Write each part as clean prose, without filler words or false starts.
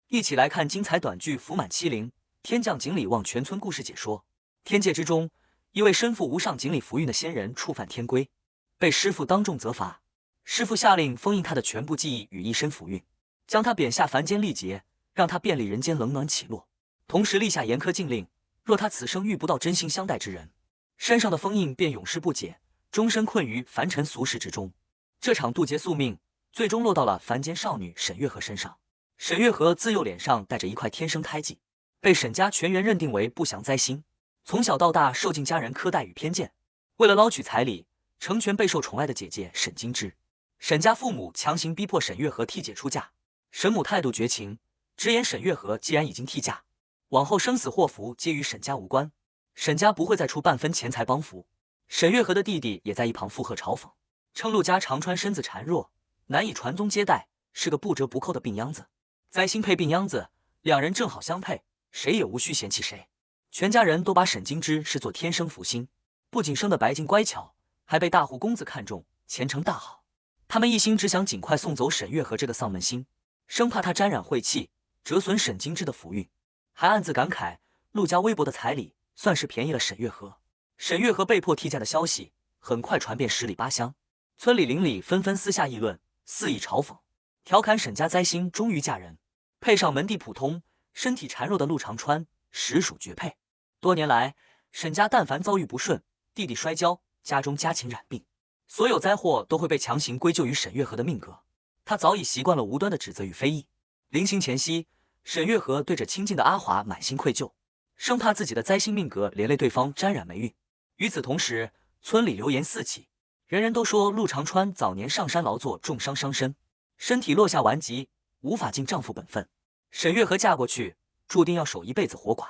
一起来看精彩短剧《福满欺凌》，天降锦鲤望全村故事解说。天界之中，一位身负无上锦鲤福运的仙人触犯天规，被师父当众责罚。师父下令封印他的全部记忆与一身福运，将他贬下凡间历劫，让他便利人间冷暖起落。同时立下严苛禁令，若他此生遇不到真心相待之人，身上的封印便永世不解，终身困于凡尘俗世之中。这场渡劫宿命，最终落到了凡间少女沈月河身上。沈月河自幼脸上带着一块天生胎记，被沈家全员认定为不祥灾星，从小到大受尽家人苛待与偏见。为了捞取彩礼，成全备受宠爱的姐姐沈金枝，沈家父母强行逼迫沈月河替姐出嫁。沈母态度绝情，直言沈月河既然已经替嫁，往后生死祸福皆与沈家无关，沈家不会再出半分钱财帮扶。沈月河的弟弟也在一旁附和嘲讽，称陆家长川身子孱弱，难以传宗接代，是个不折不扣的病秧子。灾星配病秧子，两人正好相配，谁也无需嫌弃谁。全家人都把沈金枝视作天生福星，不仅生得白净乖巧，还被大户公子看中，前程大好。他们一心只想尽快送走沈月河这个丧门星，生怕他沾染晦气，折损沈金枝的福运，还暗自感慨陆家微薄的彩礼算是便宜了沈月河。沈月河被迫替嫁的消息很快传遍十里八乡，村里邻里纷纷私下议论，肆意嘲讽，调侃沈家灾星终于嫁人，配上门第普通、身体孱弱的陆长川，实属绝配。多年来，沈家但凡遭遇不顺，弟弟摔跤，家中家禽染病，所有灾祸都会被强行归咎于沈月河的命格。他早已习惯了无端的指责与非议。临行前夕，沈月河对着亲近的阿华满心愧疚，生怕自己的灾星命格连累对方沾染霉运。与此同时，村里流言四起，人人都说陆长川早年上山劳作，重伤伤身，身体落下顽疾，无法尽丈夫本分。沈月河嫁过去，注定要守一辈子活寡。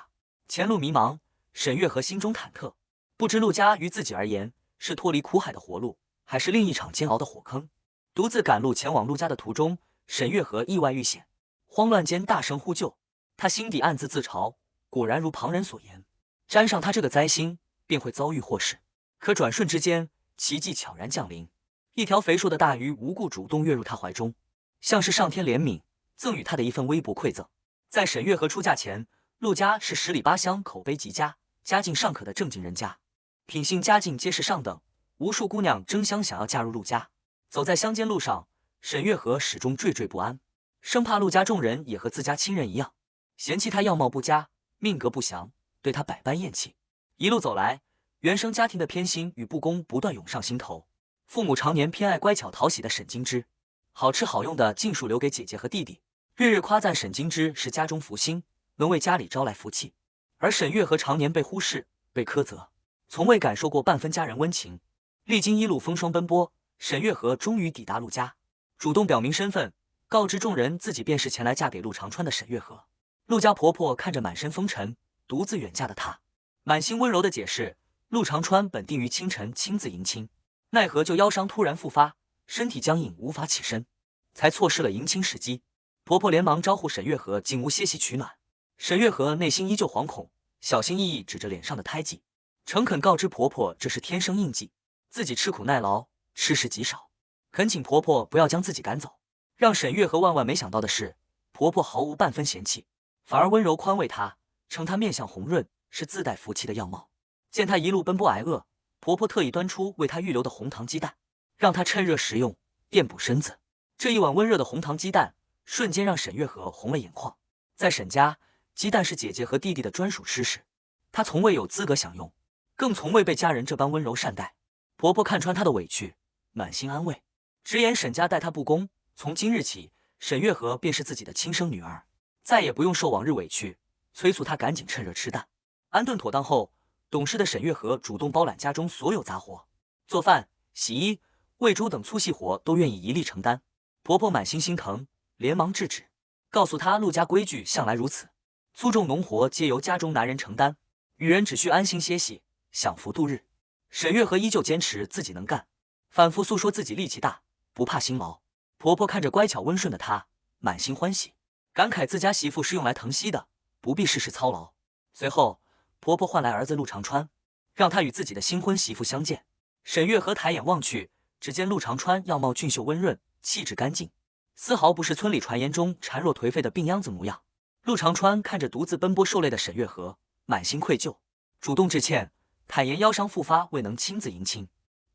前路迷茫，沈月河心中忐忑，不知陆家于自己而言是脱离苦海的活路，还是另一场煎熬的火坑。独自赶路前往陆家的途中，沈月河意外遇险，慌乱间大声呼救。他心底暗自自嘲，果然如旁人所言，沾上他这个灾星，便会遭遇祸事。可转瞬之间，奇迹悄然降临，一条肥硕的大鱼无故主动跃入他怀中，像是上天怜悯，赠予他的一份微薄馈赠。在沈月河出嫁前，陆家是十里八乡口碑极佳、家境尚可的正经人家，品性家境皆是上等，无数姑娘争相想要嫁入陆家。走在乡间路上，沈月河始终惴惴不安，生怕陆家众人也和自家亲人一样，嫌弃他样貌不佳、命格不详，对他百般厌弃。一路走来，原生家庭的偏心与不公不断涌上心头。父母常年偏爱乖巧讨喜的沈金枝，好吃好用的尽数留给姐姐和弟弟，日日夸赞沈金枝是家中福星，能为家里招来福气。而沈月河常年被忽视、被苛责，从未感受过半分家人温情。历经一路风霜奔波，沈月河终于抵达陆家，主动表明身份，告知众人自己便是前来嫁给陆长川的沈月河。陆家婆婆看着满身风尘、独自远嫁的她，满心温柔地解释，陆长川本定于清晨亲自迎亲，奈何就腰伤突然复发，身体僵硬无法起身，才错失了迎亲时机。婆婆连忙招呼沈月河进屋歇息取暖。沈月河内心依旧惶恐，小心翼翼指着脸上的胎记，诚恳告知婆婆这是天生印记，自己吃苦耐劳，吃食极少，恳请婆婆不要将自己赶走。让沈月河万万没想到的是，婆婆毫无半分嫌弃，反而温柔宽慰她，称她面相红润，是自带福气的样貌。见她一路奔波挨饿，婆婆特意端出为她预留的红糖鸡蛋，让她趁热食用，垫补身子。这一碗温热的红糖鸡蛋瞬间让沈月河红了眼眶。在沈家，鸡蛋是姐姐和弟弟的专属吃食，她从未有资格享用，更从未被家人这般温柔善待。婆婆看穿她的委屈，满心安慰，直言沈家待她不公，从今日起，沈月河便是自己的亲生女儿，再也不用受往日委屈，催促她赶紧趁热吃蛋。安顿妥当后，懂事的沈月河主动包揽家中所有杂活，做饭、洗衣、喂猪等粗细活都愿意一力承担。婆婆满心心疼，连忙制止，告诉她陆家规矩向来如此，粗重农活皆由家中男人承担，女人只需安心歇息，享福度日。沈月河依旧坚持自己能干，反复诉说自己力气大，不怕辛劳。婆婆看着乖巧温顺的她，满心欢喜，感慨自家媳妇是用来疼惜的，不必事事操劳。随后，婆婆唤来儿子陆长川，让他与自己的新婚媳妇相见。沈月河抬眼望去，只见陆长川样貌俊秀温润，气质干净，丝毫不是村里传言中孱弱颓废的病秧子模样。陆长川看着独自奔波受累的沈月河，满心愧疚，主动致歉，坦言腰伤复发未能亲自迎亲，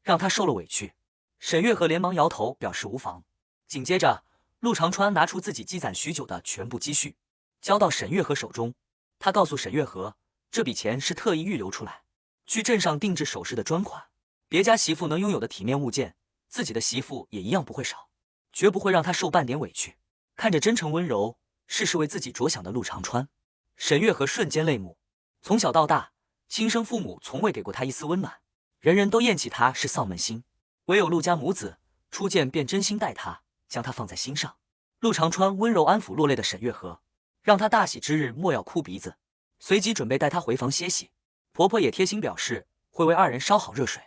让他受了委屈。沈月河连忙摇头表示无妨。紧接着，陆长川拿出自己积攒许久的全部积蓄，交到沈月河手中。他告诉沈月河，这笔钱是特意预留出来，去镇上定制首饰的专款，别家媳妇能拥有的体面物件，自己的媳妇也一样不会少，绝不会让他受半点委屈。看着真诚温柔，事事为自己着想的陆长川，沈月河瞬间泪目。从小到大，亲生父母从未给过他一丝温暖，人人都厌弃他是丧门星，唯有陆家母子初见便真心待他，将他放在心上。陆长川温柔安抚落泪的沈月河，让他大喜之日莫要哭鼻子，随即准备带他回房歇息。婆婆也贴心表示会为二人烧好热水，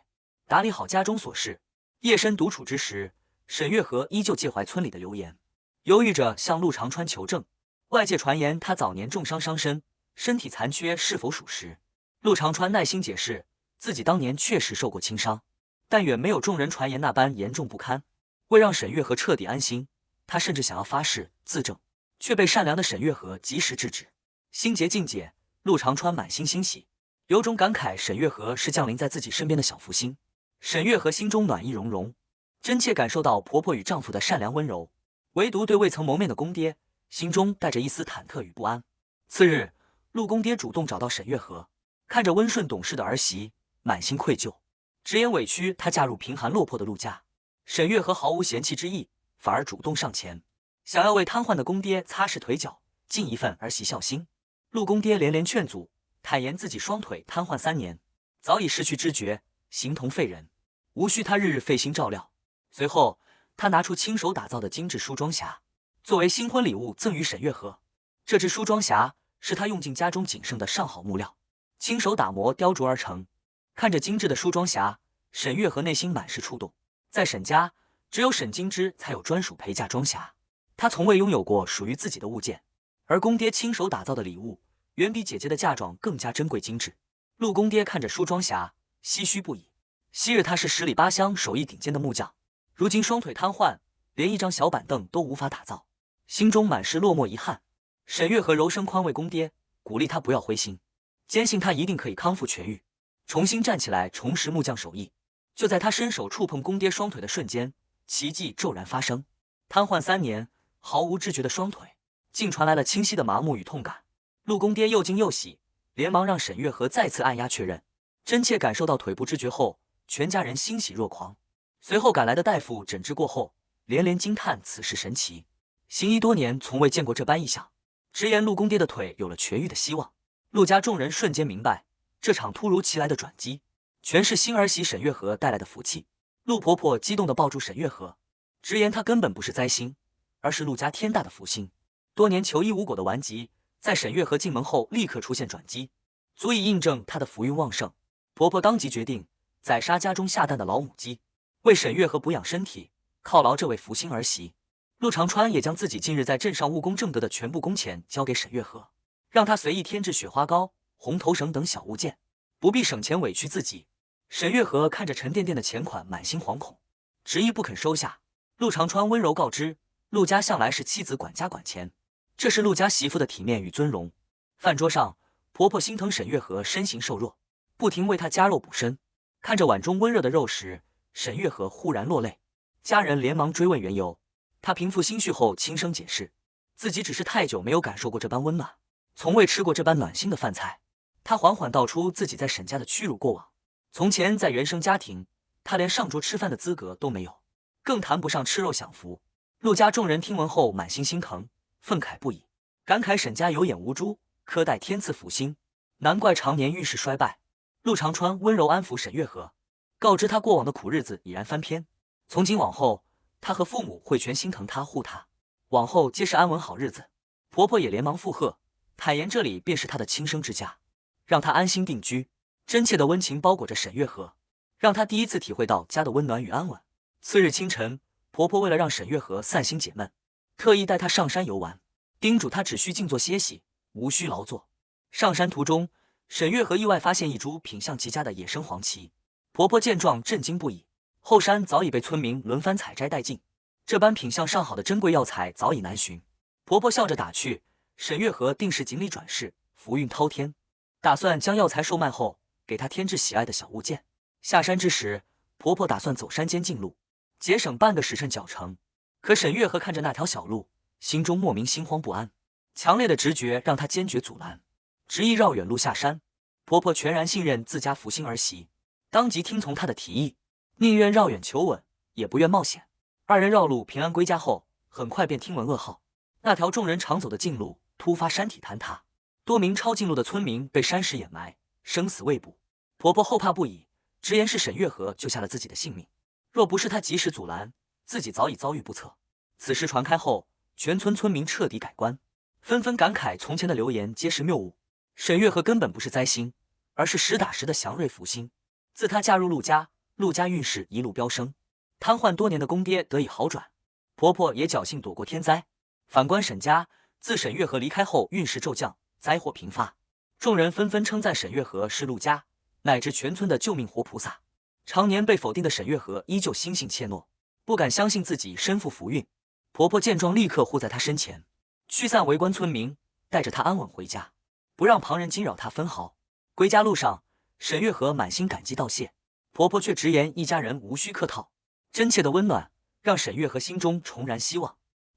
打理好家中琐事。夜深独处之时，沈月河依旧介怀村里的流言，犹豫着向陆长川求证。外界传言他早年重伤伤身，身体残缺是否属实？陆长川耐心解释，自己当年确实受过轻伤，但远没有众人传言那般严重不堪。为让沈月河彻底安心，他甚至想要发誓自证，却被善良的沈月河及时制止。心结尽解，陆长川满心欣喜，有种感慨沈月河是降临在自己身边的小福星。沈月河心中暖意融融，真切感受到婆婆与丈夫的善良温柔，唯独对未曾谋面的公爹，心中带着一丝忐忑与不安。次日，陆公爹主动找到沈月河，看着温顺懂事的儿媳，满心愧疚，直言委屈她嫁入贫寒落魄的陆家。沈月河毫无嫌弃之意，反而主动上前，想要为瘫痪的公爹擦拭腿脚，尽一份儿媳孝心。陆公爹连连劝阻，坦言自己双腿瘫痪3年，早已失去知觉，形同废人，无需他日日费心照料。随后，他拿出亲手打造的精致梳妆匣，作为新婚礼物赠予沈月河。这只梳妆匣是他用尽家中仅剩的上好木料，亲手打磨雕琢而成。看着精致的梳妆匣，沈月河内心满是触动。在沈家，只有沈金枝才有专属陪嫁妆匣，她从未拥有过属于自己的物件，而公爹亲手打造的礼物，远比姐姐的嫁妆更加珍贵精致。陆公爹看着梳妆匣，唏嘘不已。昔日他是10里8乡手艺顶尖的木匠，如今双腿瘫痪，连一张小板凳都无法打造，心中满是落寞遗憾。沈月河柔声宽慰公爹，鼓励他不要灰心，坚信他一定可以康复痊愈，重新站起来，重拾木匠手艺。就在他伸手触碰公爹双腿的瞬间，奇迹骤然发生。瘫痪3年，毫无知觉的双腿，竟传来了清晰的麻木与痛感。陆公爹又惊又喜，连忙让沈月河再次按压确认。真切感受到腿部知觉后，全家人欣喜若狂。随后赶来的大夫诊治过后，连连惊叹此事神奇，行医多年从未见过这般异象，直言陆公爹的腿有了痊愈的希望。陆家众人瞬间明白，这场突如其来的转机，全是新儿媳沈月河带来的福气。陆婆婆激动地抱住沈月河，直言她根本不是灾星，而是陆家天大的福星。多年求医无果的顽疾，在沈月河进门后立刻出现转机，足以印证她的福运旺盛。婆婆当即决定宰杀家中下蛋的老母鸡，为沈月河补养身体，犒劳这位福星儿媳。陆长川也将自己近日在镇上务工挣得的全部工钱交给沈月河，让她随意添置雪花膏、红头绳等小物件，不必省钱委屈自己。沈月河看着沉甸甸的钱款，满心惶恐，执意不肯收下。陆长川温柔告知，陆家向来是妻子管家管钱，这是陆家媳妇的体面与尊荣。饭桌上，婆婆心疼沈月河身形瘦弱，不停为她加肉补身。看着碗中温热的肉食，沈月河忽然落泪。家人连忙追问缘由，她平复心绪后轻声解释，自己只是太久没有感受过这般温暖，从未吃过这般暖心的饭菜。她缓缓道出自己在沈家的屈辱过往。从前在原生家庭，她连上桌吃饭的资格都没有，更谈不上吃肉享福。陆家众人听闻后满心心疼，愤慨不已，感慨沈家有眼无珠，苛待天赐福星，难怪常年运势衰败。陆长川温柔安抚沈月河，告知他过往的苦日子已然翻篇，从今往后，他和父母会全心疼他护他，往后皆是安稳好日子。婆婆也连忙附和，坦言这里便是她的亲生之家，让她安心定居。真切的温情包裹着沈月河，让她第一次体会到家的温暖与安稳。次日清晨，婆婆为了让沈月河散心解闷，特意带她上山游玩，叮嘱她只需静坐歇息，无需劳作。上山途中，沈月河意外发现一株品相极佳的野生黄芪，婆婆见状震惊不已。后山早已被村民轮番采摘殆尽，这般品相上好的珍贵药材早已难寻。婆婆笑着打趣，沈月河定是锦鲤转世，福运滔天，打算将药材售卖后，给她添置喜爱的小物件。下山之时，婆婆打算走山间径路，节省半个时辰脚程。可沈月河看着那条小路，心中莫名心慌不安，强烈的直觉让她坚决阻拦，执意绕远路下山。婆婆全然信任自家福星儿媳，当即听从她的提议，宁愿绕远求稳，也不愿冒险。二人绕路平安归家后，很快便听闻噩耗，那条众人常走的径路突发山体坍塌，多名抄近路的村民被山石掩埋，生死未卜。婆婆后怕不已，直言是沈月河救下了自己的性命，若不是她及时阻拦，自己早已遭遇不测。此事传开后，全村村民彻底改观，纷纷感慨从前的流言皆是谬误。沈月河根本不是灾星，而是实打实的祥瑞福星。自她嫁入陆家，陆家运势一路飙升，瘫痪多年的公爹得以好转，婆婆也侥幸躲过天灾。反观沈家，自沈月河离开后，运势骤降，灾祸频发。众人纷纷称赞沈月河是陆家乃至全村的救命活菩萨。常年被否定的沈月河依旧心性怯懦，不敢相信自己身负福运。婆婆见状，立刻护在她身前，驱散围观村民，带着她安稳回家，不让旁人惊扰她分毫。归家路上，沈月河满心感激道谢，婆婆却直言一家人无需客套。真切的温暖让沈月河心中重燃希望，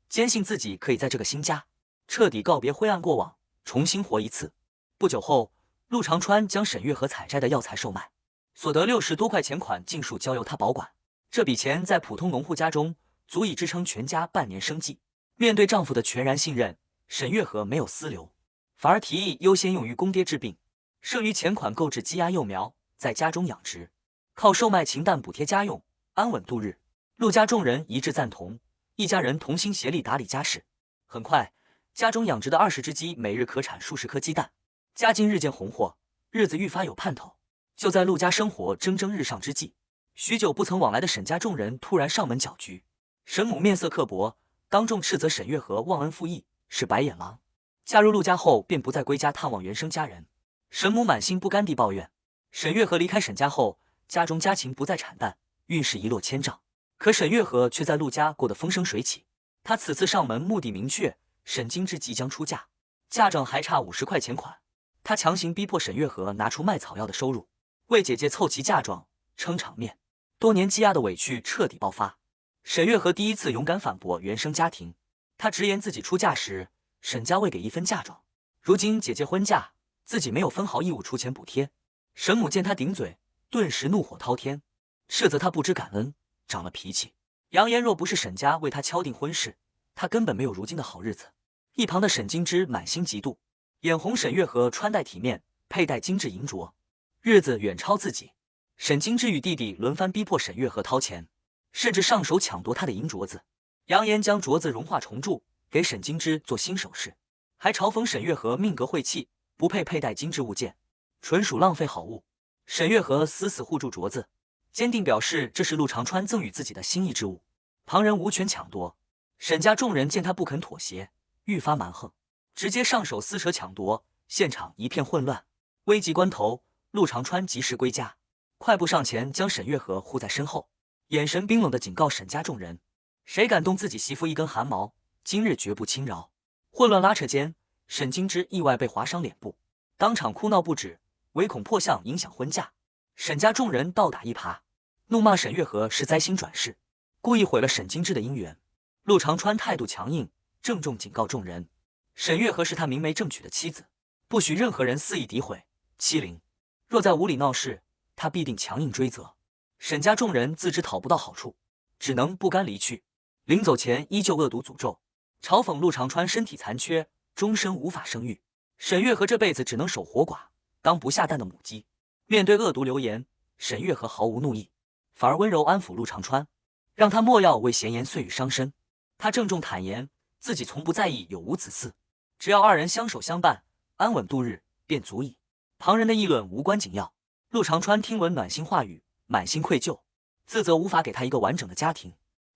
坚信自己可以在这个新家彻底告别灰暗过往，重新活一次。不久后，陆长川将沈月河采摘的药材售卖，所得60多块钱款尽数交由他保管。这笔钱在普通农户家中足以支撑全家半年生计。面对丈夫的全然信任，沈月河没有私留，反而提议优先用于公爹治病，剩余钱款购置鸡鸭幼苗，在家中养殖，靠售卖禽蛋补贴家用，安稳度日。陆家众人一致赞同，一家人同心协力打理家事。很快，家中养殖的20只鸡每日可产数十颗鸡蛋，家境日渐红火，日子愈发有盼头。就在陆家生活蒸蒸日上之际，许久不曾往来的沈家众人突然上门搅局。沈母面色刻薄，当众斥责沈月河忘恩负义，是白眼狼。嫁入陆家后，便不再归家探望原生家人。沈母满心不甘地抱怨，沈月河离开沈家后，家中家禽不再产蛋，运势一落千丈。可沈月河却在陆家过得风生水起。他此次上门目的明确，沈金枝即将出嫁，嫁妆还差50块钱款。他强行逼迫沈月河拿出卖草药的收入，为姐姐凑齐嫁妆，撑场面。多年积压的委屈彻底爆发。沈月河第一次勇敢反驳原生家庭，她直言自己出嫁时，沈家未给一分嫁妆，如今姐姐婚嫁，自己没有分毫义务出钱补贴。沈母见她顶嘴，顿时怒火滔天，斥责她不知感恩，长了脾气，扬言若不是沈家为她敲定婚事，她根本没有如今的好日子。一旁的沈金枝满心嫉妒，眼红沈月河穿戴体面，佩戴精致银镯，日子远超自己。沈金枝与弟弟轮番逼迫沈月河掏钱，甚至上手抢夺她的银镯子，扬言将镯子融化重铸，给沈金枝做新首饰，还嘲讽沈月河命格晦气，不配佩戴精致物件，纯属浪费好物。沈月河死死护住镯子，坚定表示这是陆长川赠予自己的心意之物，旁人无权抢夺。沈家众人见他不肯妥协，愈发蛮横，直接上手撕扯抢夺，现场一片混乱。危急关头，陆长川及时归家，快步上前将沈月河护在身后，眼神冰冷地警告沈家众人：谁敢动自己媳妇一根汗毛，今日绝不轻饶。混乱拉扯间，沈金枝意外被划伤脸部，当场哭闹不止，唯恐破相影响婚嫁。沈家众人倒打一耙，怒骂沈月河是灾星转世，故意毁了沈金枝的姻缘。陆长川态度强硬，郑重警告众人：沈月河是他明媒正娶的妻子，不许任何人肆意诋毁欺凌，若在无理闹事，他必定强硬追责。沈家众人自知讨不到好处，只能不甘离去。临走前依旧恶毒诅咒，嘲讽陆长川身体残缺，终身无法生育。沈月河这辈子只能守活寡，当不下蛋的母鸡。面对恶毒流言，沈月河毫无怒意，反而温柔安抚陆长川，让他莫要为闲言碎语伤身。他郑重坦言，自己从不在意有无子嗣，只要二人相守相伴，安稳度日便足矣。旁人的议论无关紧要。陆长川听闻暖心话语，满心愧疚，自责无法给他一个完整的家庭。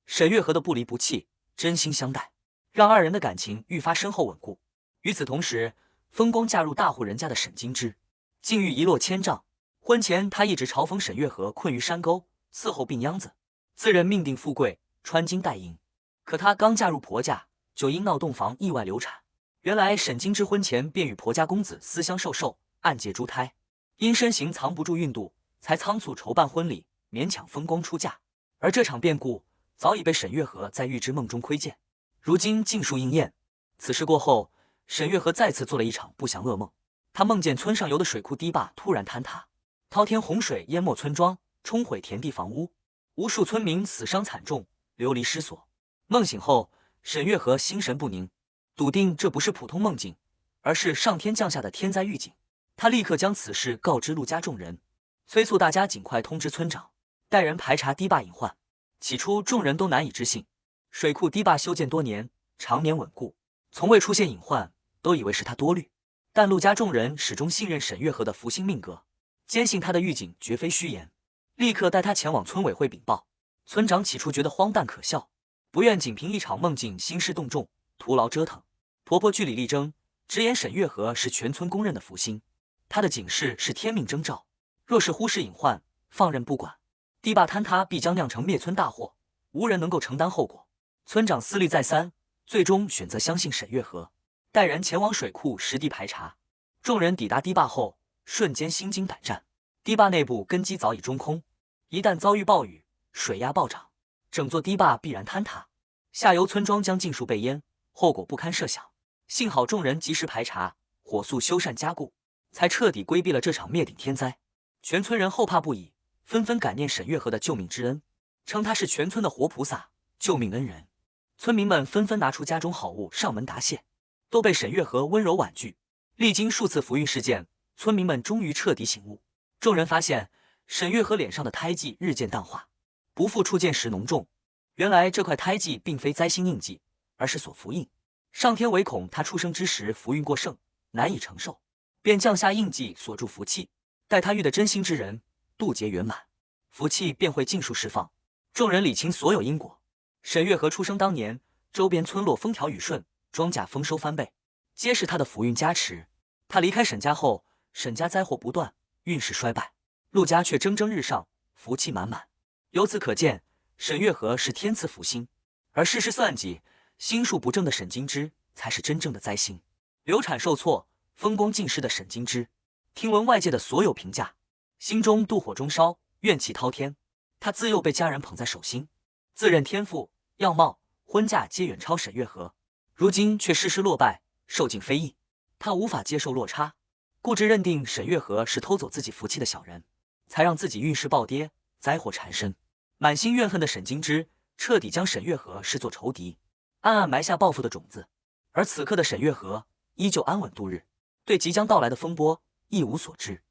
沈月河的不离不弃，真心相待，让二人的感情愈发深厚稳固。与此同时，风光嫁入大户人家的沈金枝，境遇一落千丈。婚前他一直嘲讽沈月河困于山沟，伺候病秧子，自认命定富贵，穿金戴银。可她刚嫁入婆家，就因闹洞房意外流产。原来沈金枝婚前便与婆家公子私相授受，暗借珠胎，因身形藏不住孕肚，才仓促筹办婚礼，勉强风光出嫁。而这场变故早已被沈月河在预知梦中窥见，如今尽数应验。此事过后，沈月河再次做了一场不祥噩梦。他梦见村上游的水库堤坝突然坍塌，滔天洪水淹没村庄，冲毁田地房屋，无数村民死伤惨重，流离失所。梦醒后，沈月河心神不宁，笃定这不是普通梦境，而是上天降下的天灾预警。他立刻将此事告知陆家众人，催促大家尽快通知村长，带人排查堤坝隐患。起初众人都难以置信，水库堤坝修建多年，常年稳固，从未出现隐患，都以为是他多虑。但陆家众人始终信任沈月河的福星命格，坚信他的预警绝非虚言，立刻带他前往村委会禀报。村长起初觉得荒诞可笑，不愿仅凭一场梦境兴师动众，徒劳折腾。婆婆据理力争，直言沈月河是全村公认的福星，他的警示是天命征兆，若是忽视隐患，放任不管，堤坝坍塌必将酿成灭村大祸，无人能够承担后果。村长思虑再三，最终选择相信沈月河，带人前往水库实地排查。众人抵达堤坝后，瞬间心惊胆战。堤坝内部根基早已中空，一旦遭遇暴雨，水压暴涨，整座堤坝必然坍塌，下游村庄将尽数被淹，后果不堪设想。幸好众人及时排查，火速修缮加固，才彻底规避了这场灭顶天灾。全村人后怕不已，纷纷感念沈月河的救命之恩，称他是全村的活菩萨、救命恩人。村民们纷纷拿出家中好物上门答谢，都被沈月河温柔婉拒。历经数次福运事件，村民们终于彻底醒悟。众人发现沈月河脸上的胎记日渐淡化，不复初见时浓重。原来这块胎记并非灾星印记，而是所福印。上天唯恐他出生之时福运过盛，难以承受，便降下印记锁住福气，待他遇的真心之人，渡劫圆满，福气便会尽数释放。众人理清所有因果。沈月河出生当年，周边村落风调雨顺，庄稼丰收翻倍，皆是他的福运加持。他离开沈家后，沈家灾祸不断，运势衰败，陆家却蒸蒸日上，福气满满。由此可见，沈月河是天赐福星，而事事算计、心术不正的沈金枝才是真正的灾星。流产受挫、风光尽失的沈金枝，听闻外界的所有评价，心中妒火中烧，怨气滔天。他自幼被家人捧在手心，自认天赋、样貌、婚嫁皆远超沈月河，如今却事事落败，受尽非议。他无法接受落差，固执认定沈月河是偷走自己福气的小人，才让自己运势暴跌，灾祸缠身。满心怨恨的沈金枝彻底将沈月河视作仇敌，暗暗埋下报复的种子。而此刻的沈月河依旧安稳度日，对即将到来的风波一无所知。